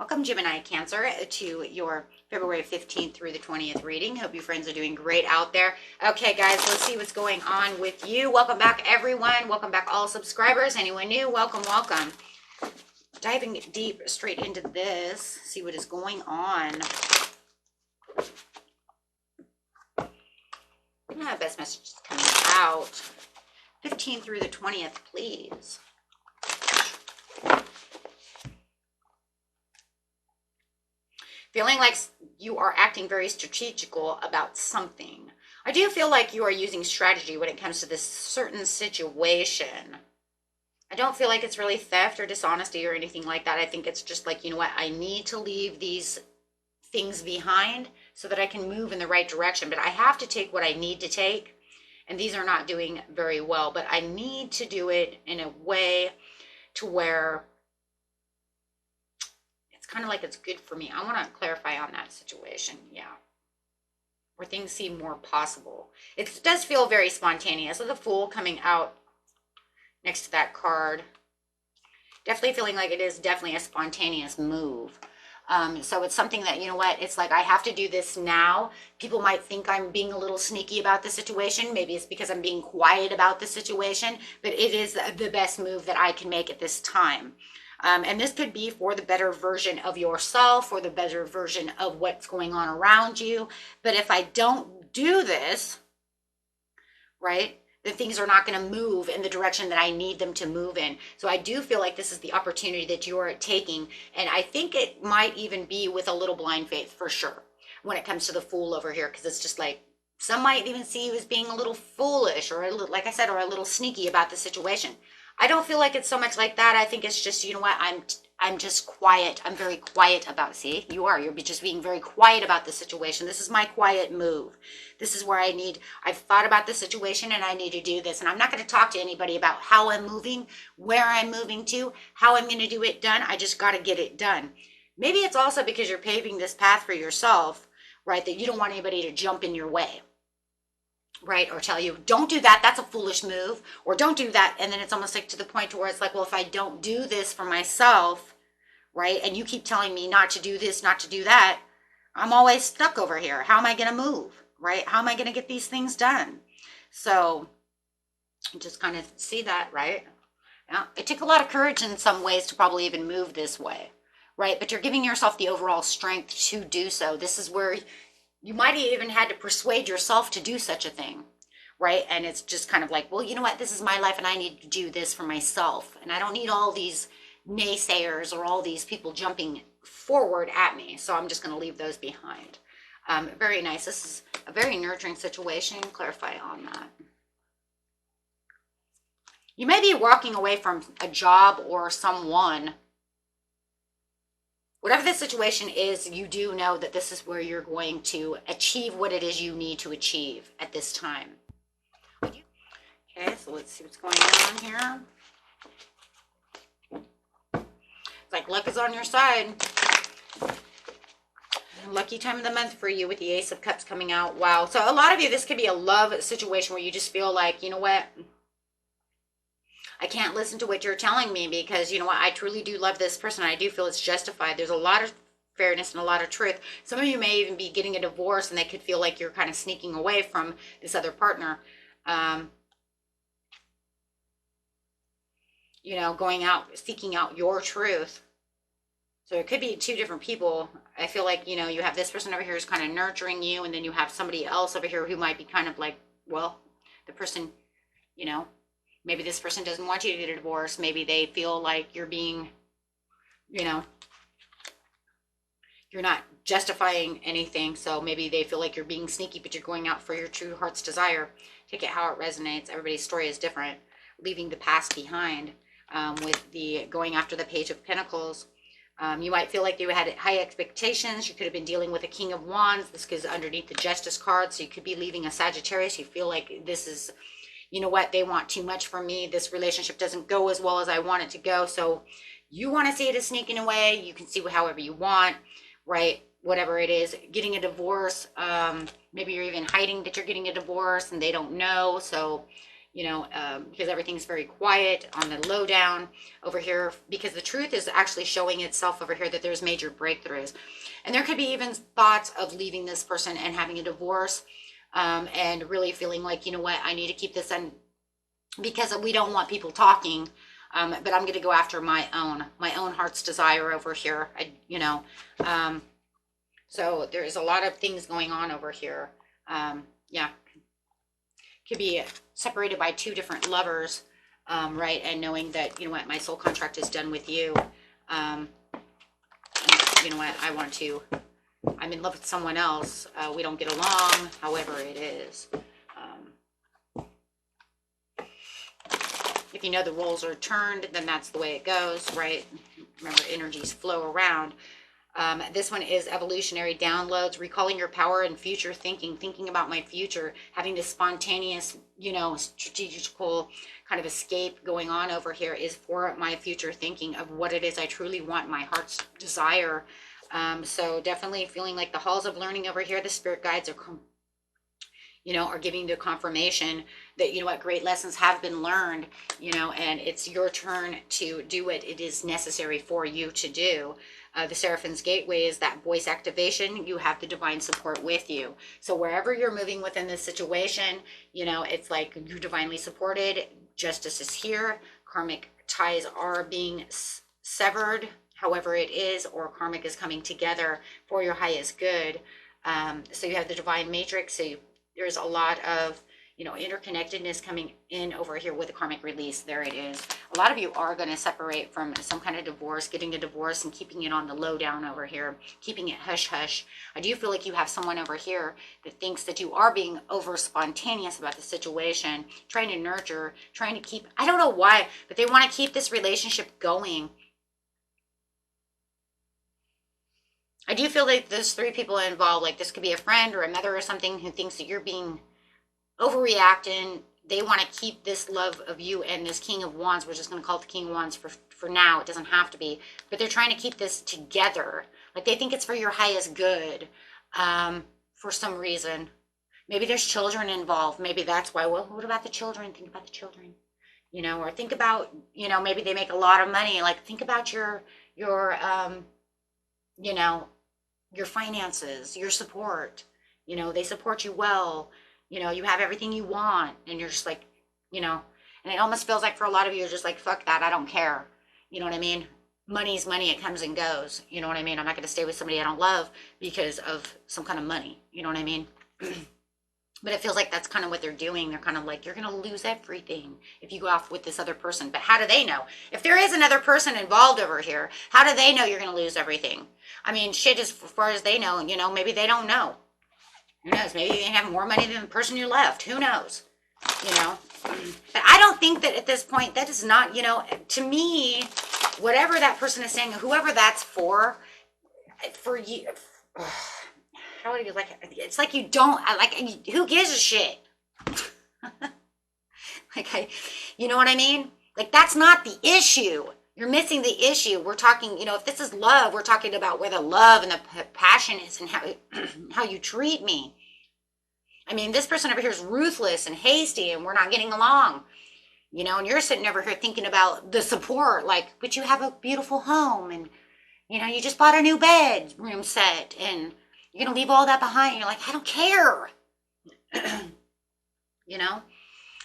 welcome Gemini Cancer to your February 15th through the 20th reading. Hope you friends are doing great out there. Okay, guys, let's see what's going on with you. Welcome back, everyone. Welcome back, all subscribers. Anyone new, welcome, welcome. Diving deep straight into this, see what is going on. Best messages coming out. 15th through the 20th, please. Feeling like you are acting very strategical about something. I do feel like you are using strategy when it comes to this certain situation. I don't feel like it's really theft or dishonesty or anything like that. I think it's just like, you know what, I need to leave these things behind so that I can move in the right direction. But I have to take what I need to take. And these are not doing very well. But I need to do it in a way to where kind of like it's good for me. I want to clarify on that situation. Yeah. Where things seem more possible. It does feel very spontaneous. So the Fool coming out next to that card. Definitely feeling like it is definitely a spontaneous move. So it's something that, you know what, it's like I have to do this now. People might think I'm being a little sneaky about the situation. Maybe it's because I'm being quiet about the situation. But it is the best move that I can make at this time. And this could be for the better version of yourself or the better version of what's going on around you. But if I don't do this, right, then things are not going to move in the direction that I need them to move in. So I do feel like this is the opportunity that you're taking. And I think it might even be with a little blind faith for sure when it comes to the Fool over here. Because it's just like some might even see you as being a little foolish or, a little, like I said, or a little sneaky about the situation. I don't feel like it's so much like that. I think it's just, you know what, I'm just quiet. I'm very quiet about, see, you're just being very quiet about the situation. This is my quiet move. This is where I've thought about the situation and I need to do this. And I'm not going to talk to anybody about how I'm moving, where I'm moving to, how I'm going to do it done. I just got to get it done. Maybe it's also because you're paving this path for yourself, right, that you don't want anybody to jump in your way. Right, or tell you, don't do that, that's a foolish move, or don't do that, and then it's almost like to the point where it's like, well, if I don't do this for myself, right, and you keep telling me not to do this, not to do that, I'm always stuck over here. How am I going to move, right? How am I going to get these things done? So, just kind of see that, right? Now, it took a lot of courage in some ways to probably even move this way, right? But you're giving yourself the overall strength to do so. This is where you might have even had to persuade yourself to do such a thing, right? And it's just kind of like, well, you know what? This is my life and I need to do this for myself. And I don't need all these naysayers or all these people jumping forward at me. So I'm just going to leave those behind. Very nice. This is a very nurturing situation. Clarify on that. You may be walking away from a job or someone. Whatever the situation is, you do know that this is where you're going to achieve what it is you need to achieve at this time. Okay, so let's see what's going on here. It's like luck is on your side. Lucky time of the month for you with the Ace of Cups coming out. Wow. So a lot of you, this could be a love situation where you just feel like, you know what? I can't listen to what you're telling me because, you know what, I truly do love this person. I do feel it's justified. There's a lot of fairness and a lot of truth. Some of you may even be getting a divorce and they could feel like you're kind of sneaking away from this other partner. You know, going out, seeking out your truth. So it could be two different people. I feel like, you know, you have this person over here who's kind of nurturing you, and then you have somebody else over here who might be kind of like, well, the person, you know, maybe this person doesn't want you to get a divorce. Maybe they feel like you're being, you know, you're not justifying anything. So maybe they feel like you're being sneaky, but you're going out for your true heart's desire. Take it how it resonates. Everybody's story is different. Leaving the past behind with the going after the Page of Pentacles. You might feel like you had high expectations. You could have been dealing with a King of Wands. This goes underneath the Justice card. So you could be leaving a Sagittarius. You feel like this is, you know what, they want too much from me. This relationship doesn't go as well as I want it to go. So you want to see it as sneaking away. You can see it however you want, right? Whatever it is, getting a divorce. Maybe you're even hiding that you're getting a divorce and they don't know. So, you know, because everything's very quiet on the lowdown over here, because the truth is actually showing itself over here that there's major breakthroughs. And there could be even thoughts of leaving this person and having a divorce, and really feeling like, you know what, I need to keep this in, because we don't want people talking. But I'm going to go after my own heart's desire over here. So there's a lot of things going on over here. Yeah, could be separated by two different lovers, right? And knowing that, you know what, my soul contract is done with you. And you know what, I'm in love with someone else. We don't get along, however it is. If you know the roles are turned, then that's the way it goes, right? Remember, energies flow around. This one is evolutionary downloads, recalling your power and future thinking about my future, having this spontaneous, you know, strategical kind of escape going on over here is for my future thinking of what it is I truly want, my heart's desire. So definitely feeling like the halls of learning over here, the spirit guides are giving the confirmation that, you know what, great lessons have been learned, you know, and it's your turn to do what it is necessary for you to do. The Seraphim's Gateway is that voice activation. You have the divine support with you. So wherever you're moving within this situation, you know, it's like you're divinely supported. Justice is here. Karmic ties are being severed, however it is, or karmic is coming together for your highest good. So you have the divine matrix. So there's a lot of, you know, interconnectedness coming in over here with the karmic release. There it is. A lot of you are going to separate from some kind of divorce, getting a divorce and keeping it on the low down over here, keeping it hush hush. I do feel like you have someone over here that thinks that you are being over spontaneous about the situation, trying to nurture, trying to keep, I don't know why, but they want to keep this relationship going. I do feel like there's three people involved. Like this could be a friend or a mother or something who thinks that you're being overreacting. They want to keep this love of you and this King of Wands. We're just going to call it the King of Wands for now. It doesn't have to be. But they're trying to keep this together. Like they think it's for your highest good, for some reason. Maybe there's children involved. Maybe that's why. Well, what about the children? Think about the children. You know, or think about, you know, maybe they make a lot of money. Like think about your you know, your finances, your support. You know, they support you well. You know, you have everything you want, and you're just like, you know, and it almost feels like for a lot of you, you're just like, fuck that, I don't care. You know what I mean? Money's money, it comes and goes. You know what I mean? I'm not going to stay with somebody I don't love because of some kind of money. You know what I mean? But it feels like that's kind of what they're doing. They're kind of like, you're going to lose everything if you go off with this other person. But how do they know? If there is another person involved over here, how do they know you're going to lose everything? I mean, shit, as far as they know, you know, maybe they don't know. Who knows? Maybe they have more money than the person you left. Who knows? You know? But I don't think that at this point, that is not, you know, to me, whatever that person is saying, whoever that's for you, how would you like it? It's like you don't, like, who gives a shit? You know what I mean? Like, that's not the issue. You're missing the issue. We're talking, you know, if this is love, we're talking about where the love and the passion is and how you treat me. I mean, this person over here is ruthless and hasty and we're not getting along, you know, and you're sitting over here thinking about the support, like, but you have a beautiful home and, you know, you just bought a new bedroom set and you're going to leave all that behind. You're like, I don't care, you know,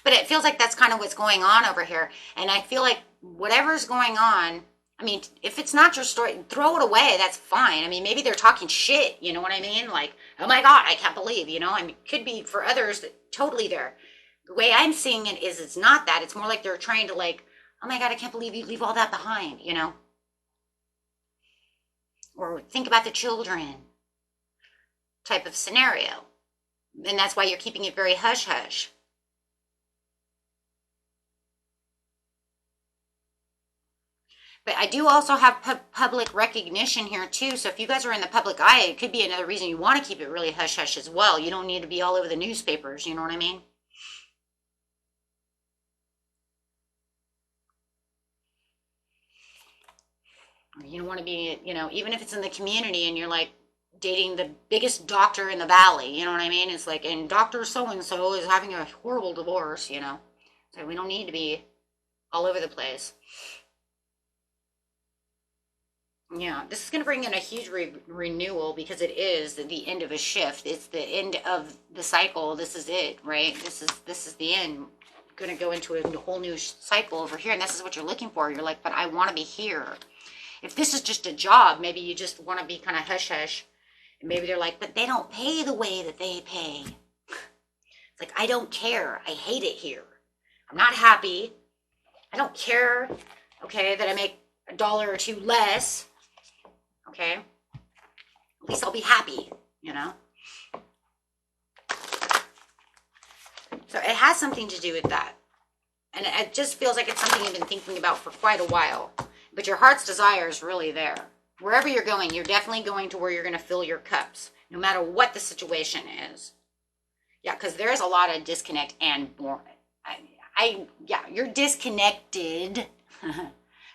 but it feels like that's kind of what's going on over here. And I feel like whatever's going on, I mean, if it's not your story, throw it away. That's fine. I mean, maybe they're talking shit. You know what I mean? Like, oh my God, I can't believe, you know, I mean, it could be for others that totally there. The way I'm seeing it is it's not that. It's more like they're trying to like, oh my God, I can't believe you leave all that behind, you know? Or think about the children type of scenario. And that's why you're keeping it very hush hush. But I do also have public recognition here too. So if you guys are in the public eye, it could be another reason you want to keep it really hush hush as well. You don't need to be all over the newspapers. You know what I mean? You don't want to be, you know, even if it's in the community and you're like dating the biggest doctor in the valley. You know what I mean? It's like, and Dr. So-and-so is having a horrible divorce, you know. So we don't need to be all over the place. Yeah, this is going to bring in a huge renewal because it is the end of a shift. It's the end of the cycle. This is it, right? This is the end. Going to go into a whole new cycle over here, and this is what you're looking for. You're like, but I want to be here. If this is just a job, maybe you just want to be kind of hush hush. And maybe they're like, but they don't pay the way that they pay. It's like, I don't care. I hate it here. I'm not happy. I don't care, okay, that I make $1 or $2 less. Okay, at least I'll be happy, you know. So it has something to do with that. And it just feels like it's something you've been thinking about for quite a while. But your heart's desire is really there. Wherever you're going, you're definitely going to where you're going to fill your cups, no matter what the situation is. Yeah, because there's a lot of disconnect and boredom. Yeah, you're disconnected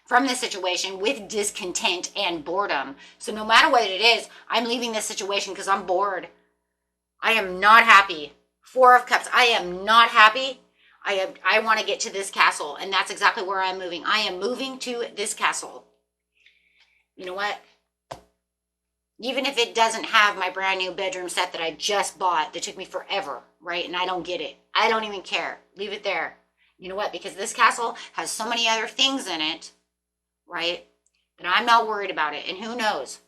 from the situation with discontent and boredom. So no matter what it is, I'm leaving this situation because I'm bored. I am not happy. 4 of Cups. I am not happy. I want to get to this castle, and that's exactly where I'm moving. I am moving to this castle. You know what? Even if it doesn't have my brand new bedroom set that I just bought that took me forever, right? And I don't get it. I don't even care. Leave it there. You know what? Because this castle has so many other things in it, right? And I'm not worried about it. And who knows?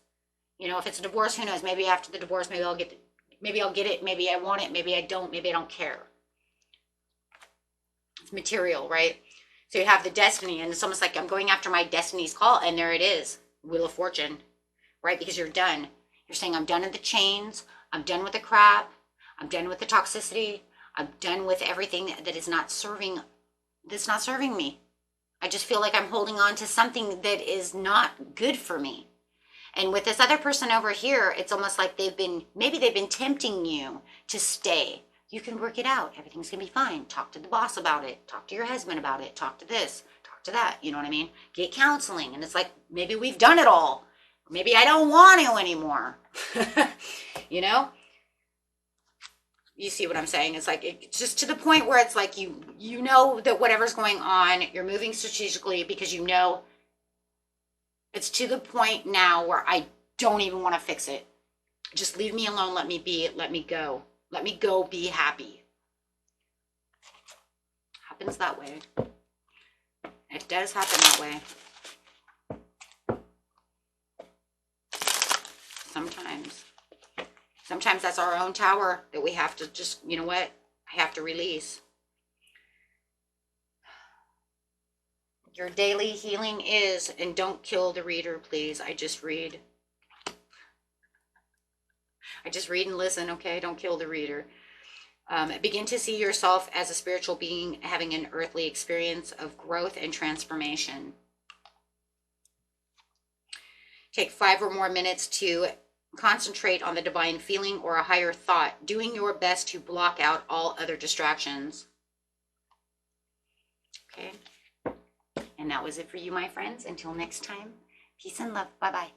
You know, if it's a divorce, who knows? Maybe after the divorce, maybe I'll get it. Maybe I want it. Maybe I don't. Maybe I don't care. It's material, right? So you have the destiny, and it's almost like I'm going after my destiny's call, and there it is. Wheel of Fortune, right? Because you're done. You're saying, I'm done with the chains. I'm done with the crap. I'm done with the toxicity. I'm done with everything that is not serving, that's not serving me. I just feel like I'm holding on to something that is not good for me. And with this other person over here, it's almost like maybe they've been tempting you to stay. You can work it out. Everything's going to be fine. Talk to the boss about it. Talk to your husband about it. Talk to this. Talk to that. You know what I mean? Get counseling. And it's like, maybe we've done it all. Maybe I don't want to anymore. You know? You see what I'm saying? It's like, it's just to the point where it's like you know that whatever's going on, you're moving strategically because you know it's to the point now where I don't even want to fix it. Just leave me alone. Let me be. Let me go. Let me go be happy. Happens that way. It does happen that way. Sometimes that's our own tower that we have to just, you know what? I have to release. Your daily healing is, and don't kill the reader, please. I just read and listen, okay? Don't kill the reader. Begin to see yourself as a spiritual being having an earthly experience of growth and transformation. Take 5 or more minutes to concentrate on the divine feeling or a higher thought, doing your best to block out all other distractions. Okay? And that was it for you, my friends. Until next time, peace and love. Bye-bye.